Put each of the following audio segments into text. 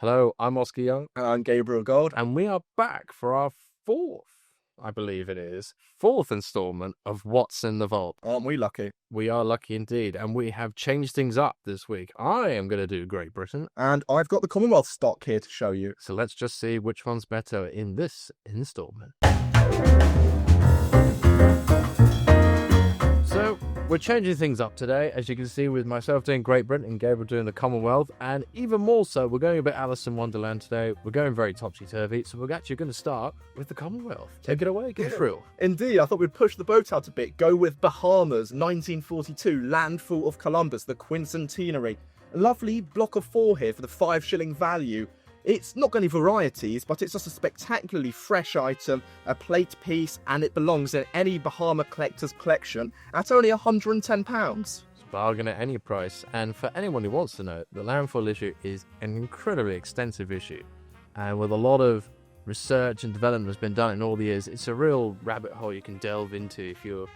Hello, I'm Oscar Young, And Gabriel Gold. and we are back for our fourth installment of What's in the Vault. Aren't we lucky? We are lucky indeed, and we have changed things up this week. I am going to do Great Britain, And I've got the Commonwealth stock here to show you. so let's just see which one's better in this installment. So, we're changing things up today, as you can see, with myself doing Great Britain and Gabriel doing the Commonwealth, and even more so, we're going a bit Alice in Wonderland today. We're going very topsy-turvy, so we're actually going to start with the Commonwealth. Take it away, Gabriel. Indeed, I thought we'd push the boat out a bit. Go with Bahamas, 1942, landfall of Columbus, the quincentenary. A lovely block of 4 here for the 5-shilling value. It's not got any varieties, but it's just a spectacularly fresh item, a plate piece, and it belongs in any Bahama collector's collection at only £110. It's a bargain at any price, and for anyone who wants to know, the landfall issue is an incredibly extensive issue, and with a lot of research and development has been done in all the years, it's a real rabbit hole you can delve into if you're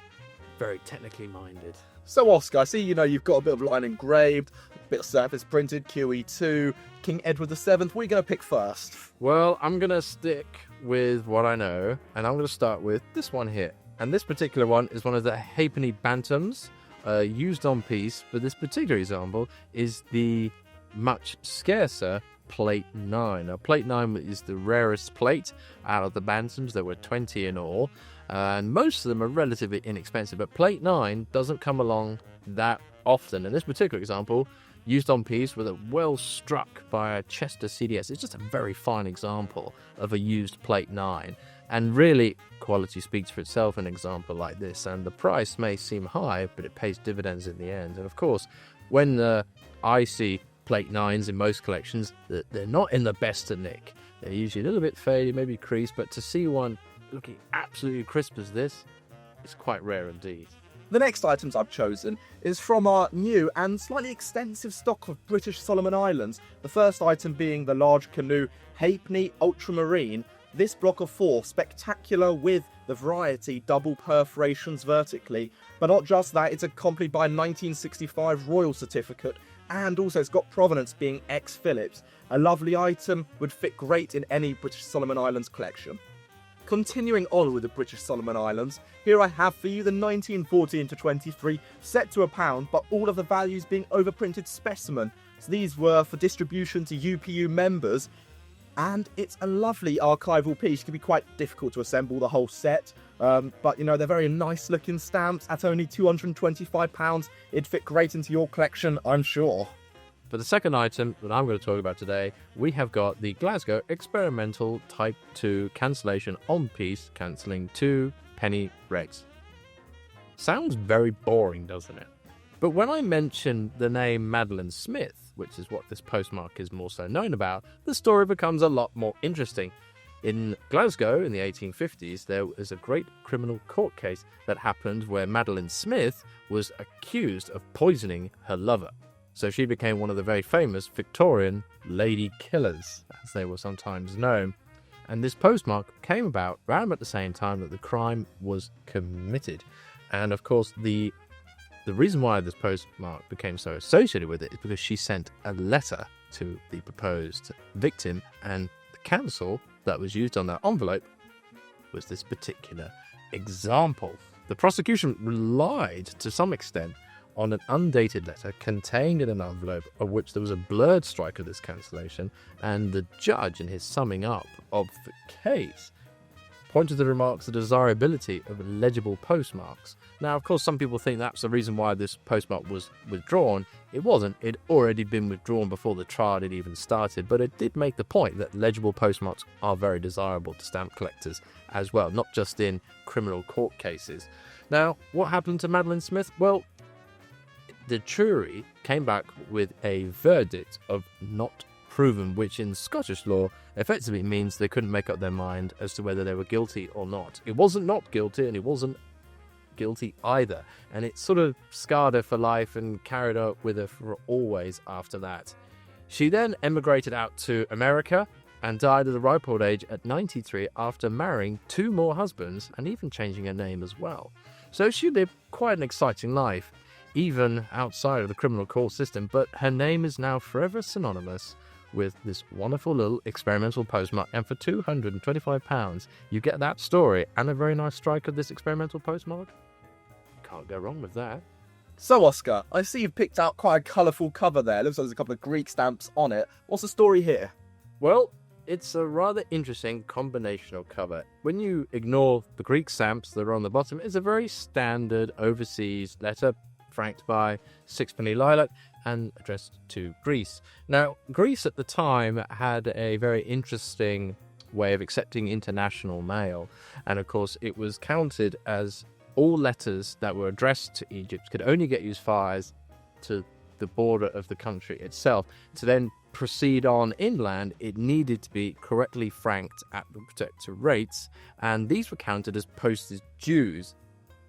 very technically minded. So Oscar, I see you've got a bit of line engraved, a bit of surface printed, QE2, King Edward VII. What are you going to pick first? Well, I'm going to stick with what I know, and I'm going to start with this one here. And this particular one is one of the halfpenny bantams used on piece, but this particular example is the much scarcer Plate 9. Now, Plate 9 is the rarest plate out of the bantams. There were 20 in all, and most of them are relatively inexpensive, but Plate 9 doesn't come along that often. In this particular example, used on piece with a well struck by a Chester CDS. It's just a very fine example of a used Plate 9. And really, quality speaks for itself in an example like this. And the price may seem high, but it pays dividends in the end. And of course, when I see Plate 9s in most collections, they're not in the best of nick. They're usually a little bit faded, maybe creased, but to see one looking absolutely crisp as this, it's quite rare indeed. The next items I've chosen is from our new and slightly extensive stock of British Solomon Islands. The first item being the large canoe Halfpenny Ultramarine. This block of 4, spectacular with the variety double perforations vertically. But not just that, it's accompanied by a 1965 Royal Certificate, and also it's got provenance being ex-Phillips. A lovely item, would fit great in any British Solomon Islands collection. Continuing on with the British Solomon Islands, here I have for you the 1914-23 set to £1, but all of the values being overprinted specimen. So these were for distribution to UPU members, and it's a lovely archival piece. It can be quite difficult to assemble the whole set, but they're very nice looking stamps at only £225. It'd fit great into your collection, I'm sure. For the second item that I'm going to talk about today, we have got the Glasgow Experimental Type 2 cancellation on piece, cancelling 2 penny regs. Sounds very boring, doesn't it? But when I mention the name Madeline Smith, which is what this postmark is more so known about, the story becomes a lot more interesting. In Glasgow in the 1850s, there was a great criminal court case that happened where Madeline Smith was accused of poisoning her lover. So she became one of the very famous Victorian lady killers, as they were sometimes known. And this postmark came about around at the same time that the crime was committed. And of course, the reason why this postmark became so associated with it is because she sent a letter to the proposed victim, and the cancel that was used on that envelope was this particular example. The prosecution relied to some extent on an undated letter contained in an envelope of which there was a blurred strike of this cancellation, and the judge, in his summing up of the case, pointed to the remarks the desirability of legible postmarks. Now, of course, some people think that's the reason why this postmark was withdrawn. It wasn't. It had already been withdrawn before the trial had even started, but it did make the point that legible postmarks are very desirable to stamp collectors as well, not just in criminal court cases. Now, what happened to Madeline Smith? Well, the jury came back with a verdict of not proven, which in Scottish law effectively means they couldn't make up their mind as to whether they were guilty or not. It wasn't not guilty, and it wasn't guilty either, and it sort of scarred her for life and carried her with her for always after that. She then emigrated out to America and died at a ripe old age at 93 after marrying 2 more husbands and even changing her name as well. So she lived quite an exciting life, even outside of the criminal court system, but her name is now forever synonymous with this wonderful little experimental postmark, and for £225 you get that story and a very nice strike of this experimental postmark. Can't go wrong with that. So, Oscar, I see you've picked out quite a colourful cover there. Looks like there's a couple of Greek stamps on it. What's the story here? Well, it's a rather interesting combinational cover. When you ignore the Greek stamps that are on the bottom, it's a very standard overseas letter franked by Sixpenny Lilac and addressed to Greece. Now, Greece at the time had a very interesting way of accepting international mail, and of course it was counted as all letters that were addressed to Egypt could only get used far as to the border of the country itself. To then proceed on inland, it needed to be correctly franked at the protector rates, and these were counted as postage dues,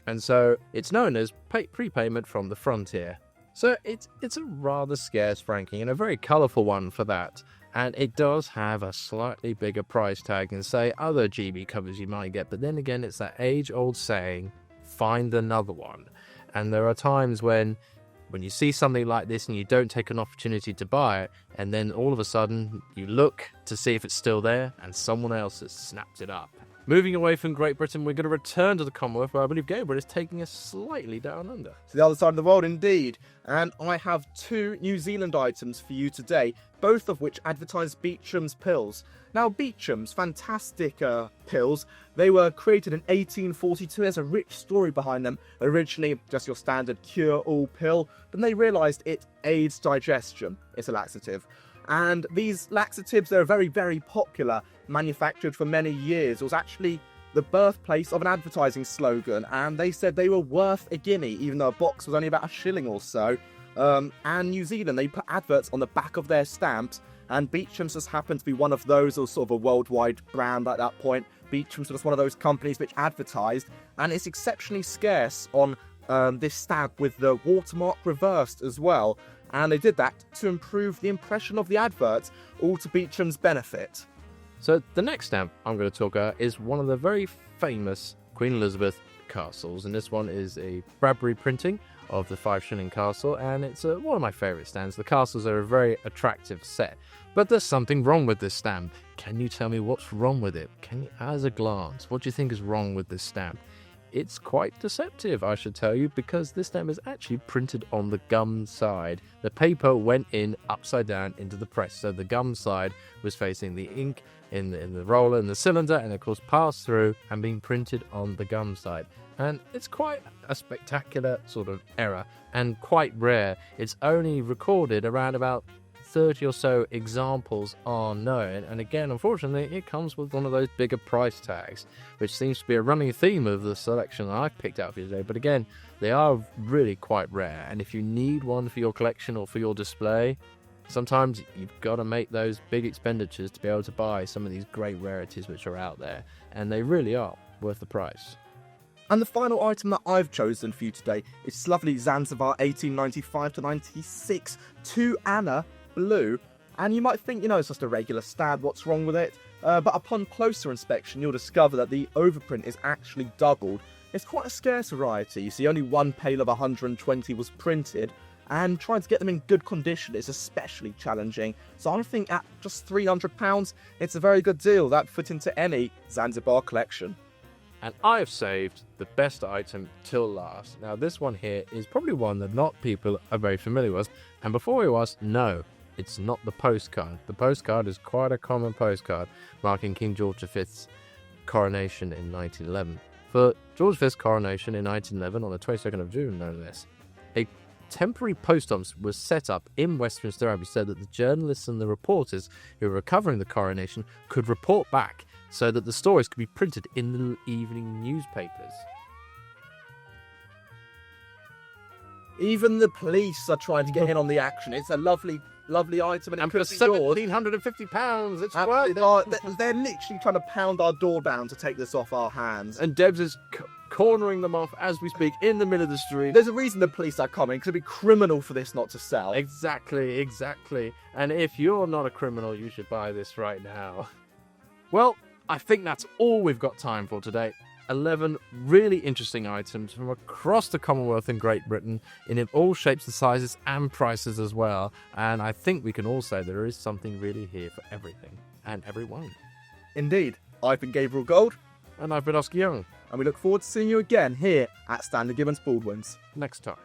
and so it's known as prepayment from the frontier. So it's a rather scarce franking and a very colourful one for that, and it does have a slightly bigger price tag than say other GB covers you might get, but then again it's that age-old saying, find another one. And there are times when you see something like this and you don't take an opportunity to buy it, and then all of a sudden you look to see if it's still there and someone else has snapped it up. Moving away from Great Britain, we're going to return to the Commonwealth, where I believe Gabriel is taking us slightly down under. To the other side of the world, indeed. And I have 2 New Zealand items for you today, both of which advertise Beecham's pills. Now, Beecham's, fantastic pills. They were created in 1842. There's a rich story behind them. Originally, just your standard cure-all pill, but they realised it aids digestion. It's a laxative. And these laxatives, they're very, very popular, manufactured for many years. It was actually the birthplace of an advertising slogan, and they said they were worth a guinea, even though a box was only about $1 or so. And New Zealand, they put adverts on the back of their stamps, and Beecham's just happened to be one of those, or sort of a worldwide brand at that point. Beecham's was one of those companies which advertised, and it's exceptionally scarce on this stamp with the watermark reversed as well. And they did that to improve the impression of the advert, all to Beecham's benefit. So the next stamp I'm going to talk about is one of the very famous Queen Elizabeth castles, and this one is a Bradbury printing of the 5-shilling castle, and it's one of my favourite stamps. The castles are a very attractive set, but there's something wrong with this stamp. Can you tell me what's wrong with it? Can you, as a glance, what do you think is wrong with this stamp? It's quite deceptive, I should tell you, because this stamp is actually printed on the gum side. The paper went in upside down into the press, so the gum side was facing the ink in the roller and the cylinder, and of course passed through and being printed on the gum side. And it's quite a spectacular sort of error, and quite rare. It's only recorded around about 30 or so examples are known, and again, unfortunately, it comes with one of those bigger price tags, which seems to be a running theme of the selection I've picked out for you today. But again, they are really quite rare, and if you need one for your collection or for your display, sometimes you've got to make those big expenditures to be able to buy some of these great rarities which are out there, and they really are worth the price. And the final item that I've chosen for you today is lovely Zanzibar 1895 to 96 to Anna blue, and you might think, it's just a regular stamp, what's wrong with it? But upon closer inspection, you'll discover that the overprint is actually doubled. It's quite a scarce variety. You see, only one pail of 120 was printed, and trying to get them in good condition is especially challenging. So I think at just £300, it's a very good deal that fit into any Zanzibar collection. And I've saved the best item till last. Now, this one here is probably one that not people are very familiar with, and before we was, no, it's not the postcard. The postcard is quite a common postcard, marking King George V's coronation in 1911. For George V's coronation in 1911, on the 22nd of June, no less, a temporary post office was set up in Westminster Abbey so that the journalists and the reporters who were covering the coronation could report back, so that the stories could be printed in the evening newspapers. Even the police are trying to get in on the action. It's a lovely item, and for £1,750, it's quite... They're literally trying to pound our door down to take this off our hands. And Debs is cornering them off as we speak in the middle of the street. There's a reason the police are coming, because it'd be criminal for this not to sell. Exactly. And if you're not a criminal, you should buy this right now. Well, I think that's all we've got time for today. 11 really interesting items from across the Commonwealth and Great Britain in all shapes and sizes and prices as well. And I think we can all say there is something really here for everything and everyone. Indeed. I've been Gabriel Gold, And I've been Oscar Young. and we look forward to seeing you again here at Stanley Gibbons Baldwin's. Next time.